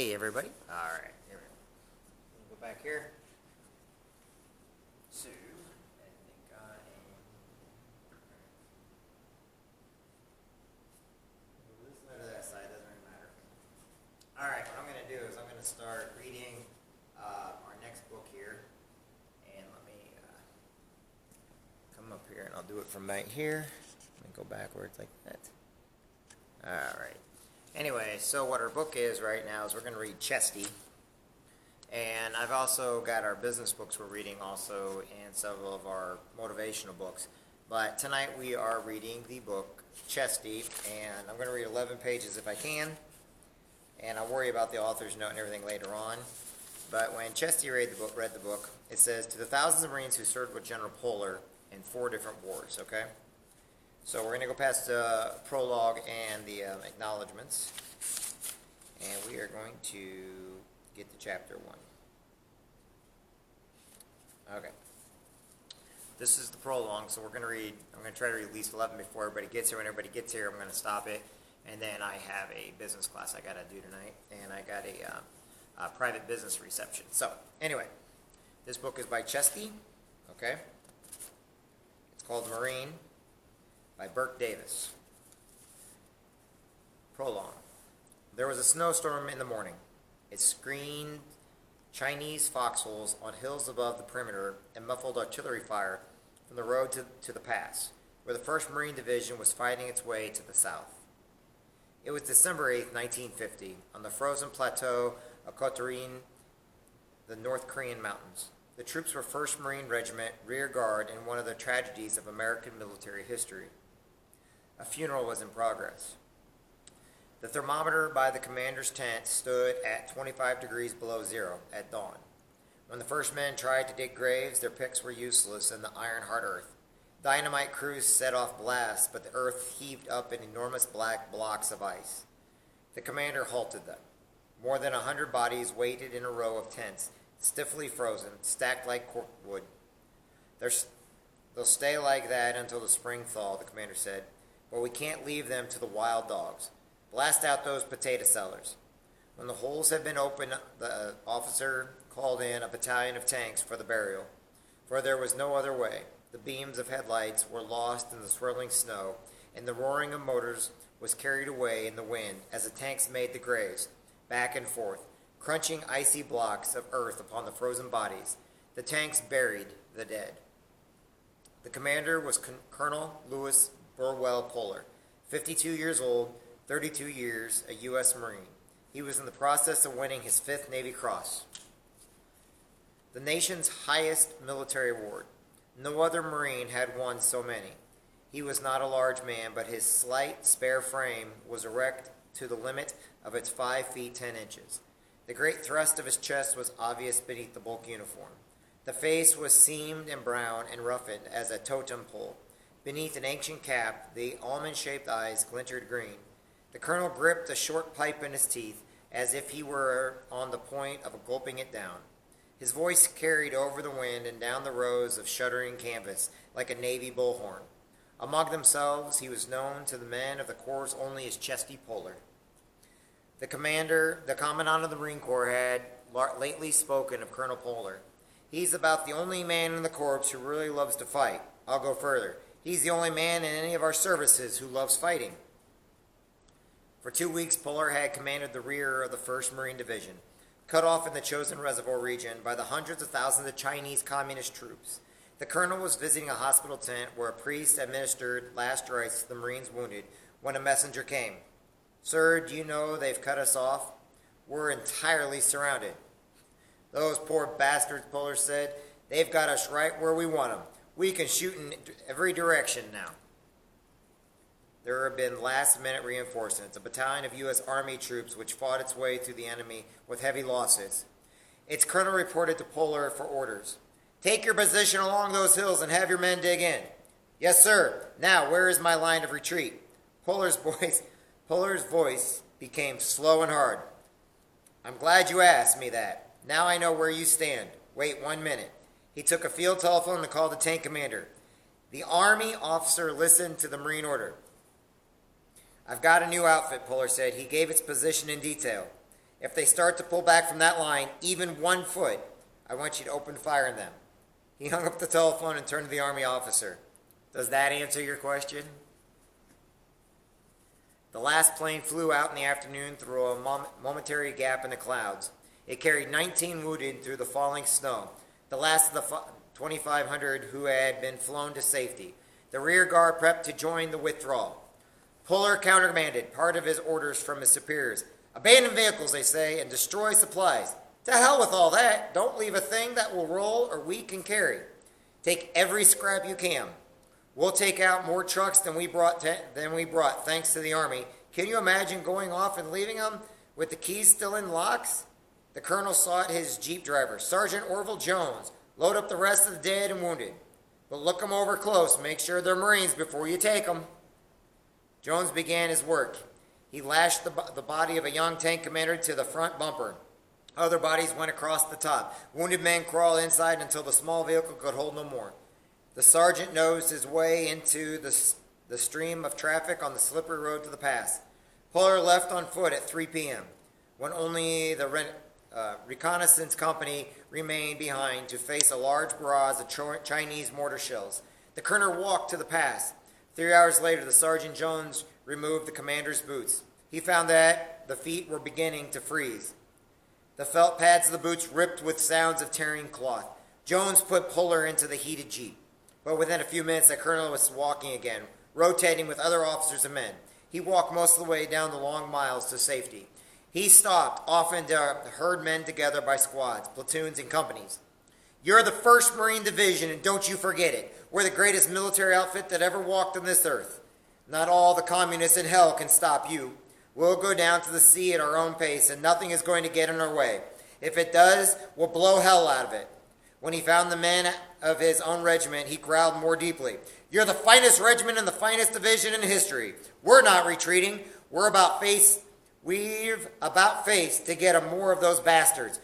Hey everybody. Alright, here we go. Go back here. So, I think I am... We'll to that side, doesn't really matter. Alright, what I'm going to do is I'm going to start reading our next book here. And let me come up here and I'll do it from right here. Let me go backwards like that. Alright. Anyway, so what our book is right now is we're going to read Chesty. And I've also got our business books we're reading also and several of our motivational books. But tonight we are reading the book Chesty, and I'm going to read 11 pages if I can. And I'll worry about the author's note and everything later on. But when Chesty read the book, it says, "To the thousands of Marines who served with General Puller in 4 different wars," okay? So we're going to go past the prologue and the acknowledgments, and we are going to get to chapter 1. Okay. This is the prologue, so we're going to read, I'm going to try to read at least 11 before everybody gets here. When everybody gets here, I'm going to stop it, and then I have a business class I got to do tonight, and I got a private business reception. So, anyway, this book is by Chesty, okay? It's called Marine, by Burke Davis. Prologue. There was a snowstorm in the morning. It screened Chinese foxholes on hills above the perimeter and muffled artillery fire from the road to the pass, where the 1st Marine Division was fighting its way to the south. It was December 8, 1950, on the frozen plateau of Kotorin, the North Korean mountains. The troops were 1st Marine Regiment, rear guard, in one of the tragedies of American military history. A funeral was in progress. The thermometer by the commander's tent stood at 25 degrees below zero at dawn. When the first men tried to dig graves, their picks were useless in the iron-hard earth. Dynamite crews set off blasts, but the earth heaved up in enormous black blocks of ice. The commander halted them. More than 100 bodies waited in a row of tents, stiffly frozen, stacked like corkwood. They'll stay like that until the spring thaw, the commander said. But we can't leave them to the wild dogs. Blast out those potato sellers. When the holes had been opened, the officer called in a battalion of tanks for the burial, for there was no other way. The beams of headlights were lost in the swirling snow, and the roaring of motors was carried away in the wind as the tanks made the graves, back and forth, crunching icy blocks of earth upon the frozen bodies. The tanks buried the dead. The commander was Colonel Lewis Burwell Puller, 52 years old, 32 years, a U.S. Marine. He was in the process of winning his 5th Navy Cross, the nation's highest military award. No other Marine had won so many. He was not a large man, but his slight, spare frame was erect to the limit of its 5 feet 10 inches. The great thrust of his chest was obvious beneath the bulk uniform. The face was seamed and brown and roughened as a totem pole. Beneath an ancient cap, the almond-shaped eyes glinted green. The colonel gripped a short pipe in his teeth, as if he were on the point of gulping it down. His voice carried over the wind and down the rows of shuddering canvas like a Navy bullhorn. Among themselves, he was known to the men of the Corps only as Chesty Puller. The commandant of the Marine Corps, had lately spoken of Colonel Puller. "He's about the only man in the Corps who really loves to fight. I'll go further. He's the only man in any of our services who loves fighting." For 2 weeks, Puller had commanded the rear of the 1st Marine Division, cut off in the Chosin Reservoir region by the hundreds of thousands of Chinese communist troops. The colonel was visiting a hospital tent where a priest administered last rites to the Marines wounded when a messenger came. "Sir, do you know they've cut us off? We're entirely surrounded." "Those poor bastards," Puller said. "They've got us right where we want them. We can shoot in every direction now." There have been last-minute reinforcements, a battalion of U.S. Army troops which fought its way through the enemy with heavy losses. Its colonel reported to Puller for orders. "Take your position along those hills and have your men dig in." "Yes, sir. Now, where is my line of retreat?" Puller's voice became slow and hard. "I'm glad you asked me that. Now I know where you stand. Wait 1 minute." He took a field telephone and called the tank commander. The Army officer listened to the Marine order. "I've got a new outfit," Puller said. He gave its position in detail. If they start to pull back from that line, even 1 foot, I want you to open fire on them." He hung up the telephone and turned to the Army officer. Does that answer your question? The last plane flew out in the afternoon through a momentary gap in the clouds. It carried 19 wounded through the falling snow, the last of the 2,500 who had been flown to safety. The rear guard prepped to join the withdrawal. Puller countermanded part of his orders from his superiors. "Abandon vehicles," they say, "and destroy supplies." To hell with all that. Don't leave a thing that will roll or we can carry. Take every scrap you can. We'll take out more trucks than we brought, thanks to the Army. Can you imagine going off and leaving them with the keys still in locks? The colonel sought his jeep driver, Sergeant Orville Jones. "Load up the rest of the dead and wounded. But look them over close. Make sure they're Marines before you take them." Jones began his work. He lashed the body of a young tank commander to the front bumper. Other bodies went across the top. Wounded men crawled inside until the small vehicle could hold no more. The sergeant nosed his way into the stream of traffic on the slippery road to the pass. Puller left on foot at 3 p.m., when only the reconnaissance company remained behind to face a large barrage of Chinese mortar shells. The colonel walked to the pass. 3 hours later, the Sergeant Jones removed the commander's boots. He found that the feet were beginning to freeze. The felt pads of the boots ripped with sounds of tearing cloth. Jones put Puller into the heated jeep. But within a few minutes, the colonel was walking again, rotating with other officers and men. He walked most of the way down the long miles to safety. He stopped often to herd men together by squads, platoons, and companies. "You're the 1st Marine Division, and don't you forget it. We're the greatest military outfit that ever walked on this earth. Not all the communists in hell can stop you. We'll go down to the sea at our own pace, and nothing is going to get in our way. If it does, we'll blow hell out of it." When he found the men of his own regiment, he growled more deeply. "You're the finest regiment and the finest division in history. We're not retreating. We've about face to get more of those bastards.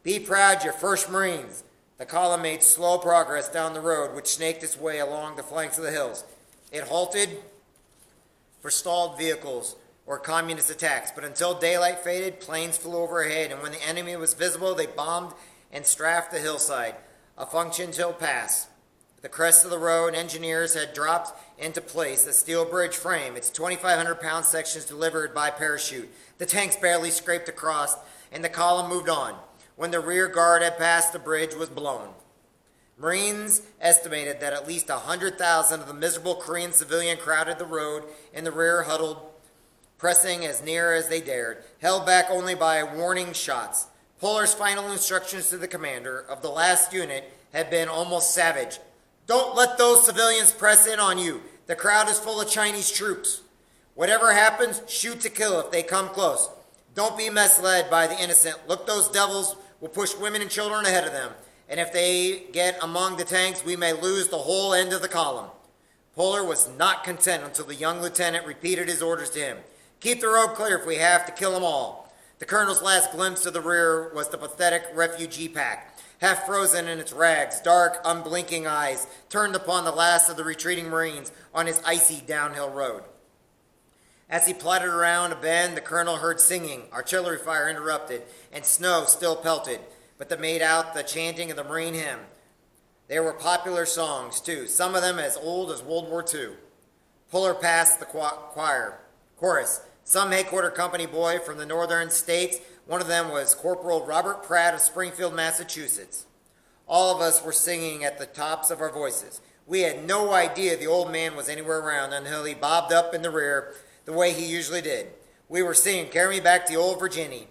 Be proud, you're 1st Marines." The column made slow progress down the road, which snaked its way along the flanks of the hills. It halted for stalled vehicles or communist attacks, but until daylight faded, planes flew overhead, and when the enemy was visible, they bombed and strafed the hillside, a functional pass. The crest of the road, engineers had dropped into place the steel bridge frame, its 2,500-pound sections delivered by parachute. The tanks barely scraped across, and the column moved on. When the rear guard had passed, the bridge was blown. Marines estimated that at least 100,000 of the miserable Korean civilian crowded the road in the rear, huddled, pressing as near as they dared, held back only by warning shots. Puller's final instructions to the commander of the last unit had been almost savage. "Don't let those civilians press in on you. The crowd is full of Chinese troops. Whatever happens, shoot to kill if they come close. Don't be misled by the innocent. Look, those devils will push women and children ahead of them, and if they get among the tanks, we may lose the whole end of the column." Puller was not content until the young lieutenant repeated his orders to him. "Keep the road clear if we have to kill them all." The colonel's last glimpse of the rear was the pathetic refugee pack, half frozen in its rags, dark, unblinking eyes turned upon the last of the retreating Marines on his icy downhill road. As he plodded around a bend, the colonel heard singing, artillery fire interrupted, and snow still pelted, but they made out the chanting of the Marine hymn. There were popular songs, too, some of them as old as World War II. Puller passed the chorus. Some headquarter company boy from the northern states. One of them was Corporal Robert Pratt of Springfield, Massachusetts. All of us were singing at the tops of our voices. We had no idea the old man was anywhere around until he bobbed up in the rear the way he usually did. We were singing "Carry Me Back to Old Virginia"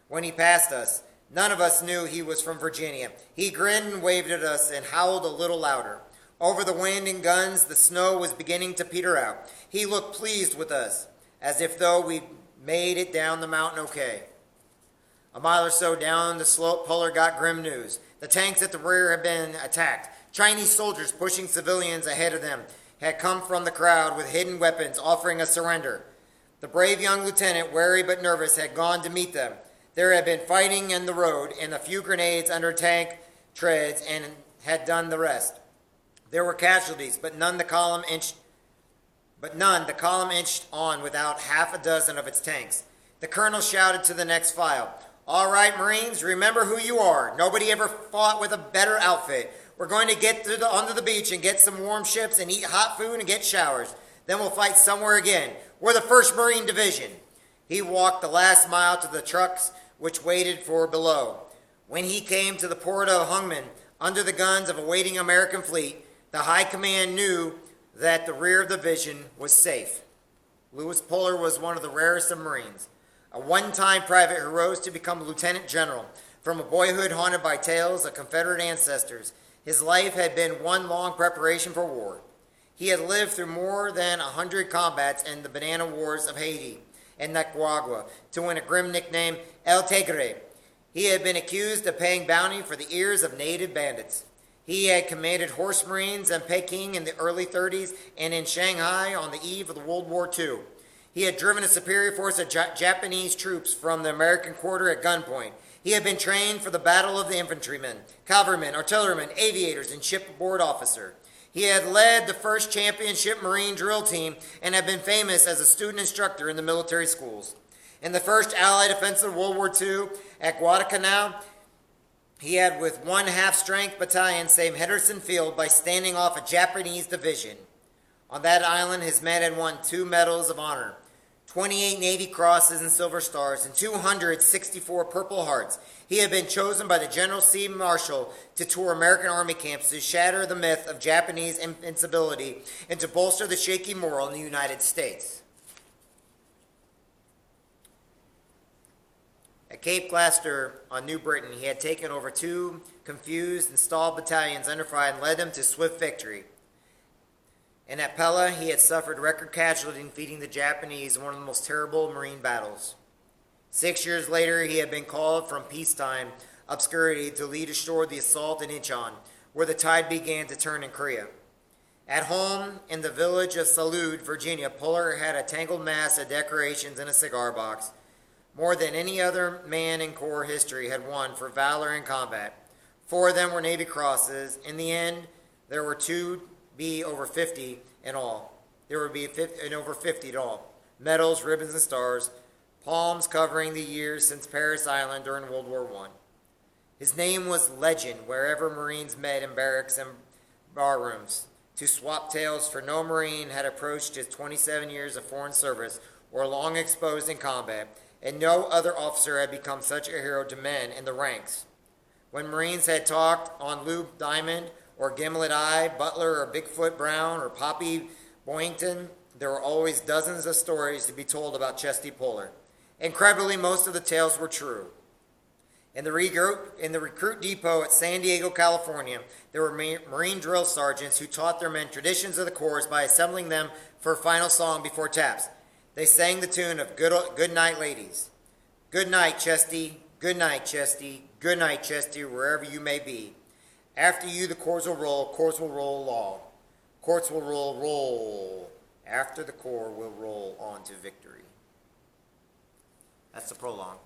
when he passed us. None of us knew he was from Virginia. He grinned and waved at us and howled a little louder. Over the wind and guns, the snow was beginning to peter out. He looked pleased with us, as if though we made it down the mountain okay. A mile or so down the slope, Puller got grim news. The tanks at the rear had been attacked. Chinese soldiers pushing civilians ahead of them had come from the crowd with hidden weapons, offering a surrender. The brave young lieutenant, wary but nervous, had gone to meet them. There had been fighting in the road and a few grenades under tank treads and had done the rest. There were casualties, but none. The column inched on without half a dozen of its tanks. The colonel shouted to the next file, All right, Marines, remember who you are. Nobody ever fought with a better outfit. We're going to get onto the beach and get some warm ships and eat hot food and get showers. Then we'll fight somewhere again. We're the 1st Marine Division. He walked the last mile to the trucks which waited for below. When he came to the port of Hungman, under the guns of a waiting American fleet, the high command knew that the rear of the division was safe. Lewis Puller was one of the rarest of Marines, a one-time private who rose to become lieutenant general. From a boyhood haunted by tales of Confederate ancestors, his life had been one long preparation for war. He had lived through more than 100 combats in the Banana Wars of Haiti and Nicaragua to win a grim nickname, El Tigre. He had been accused of paying bounty for the ears of native bandits. He had commanded Horse Marines in Peking in the early 30s and in Shanghai on the eve of the World War II. He had driven a superior force of Japanese troops from the American quarter at gunpoint. He had been trained for the battle of the infantrymen, cavalrymen, artillerymen, aviators, and shipboard officer. He had led the 1st Championship Marine drill team and had been famous as a student instructor in the military schools. In the 1st Allied offensive of World War II at Guadalcanal, he had with 1/2 strength battalion saved Henderson Field by standing off a Japanese division. On that island, his men had won 2 medals of honor, 28 Navy Crosses and Silver Stars, and 264 Purple Hearts. He had been chosen by the General C. Marshall to tour American Army camps to shatter the myth of Japanese invincibility and to bolster the shaky morale in the United States. At Cape Gloucester on New Britain, he had taken over 2 confused and stalled battalions under fire and led them to swift victory. And at Pella, he had suffered record casualty in defeating the Japanese in one of the most terrible Marine battles. 6 years later, he had been called from peacetime obscurity to lead ashore the assault in Incheon, where the tide began to turn in Korea. At home in the village of Salud, Virginia, Puller had a tangled mass of decorations in a cigar box, more than any other man in Corps history had won for valor in combat. 4 of them were Navy Crosses. In the end, there were over 50 in all. There would be over 50 in all. Medals, ribbons, and stars, palms covering the years since Paris Island during World War I. His name was legend wherever Marines met in barracks and barrooms to swap tales, for no Marine had approached his 27 years of foreign service or long exposed in combat, and no other officer had become such a hero to men in the ranks. When Marines had talked on Lou Diamond or Gimlet Eye, Butler or Bigfoot Brown or Poppy Boyington, there were always dozens of stories to be told about Chesty Puller. Incredibly, most of the tales were true. In the recruit depot at San Diego, California, there were Marine drill sergeants who taught their men traditions of the Corps by assembling them for a final song before taps. They sang the tune of Good Night, Ladies. Good night, Chesty. Good night, Chesty. Good night, Chesty, wherever you may be. After you, the Corps will roll along. Corps will roll. After the Corps will roll on to victory. That's the prologue.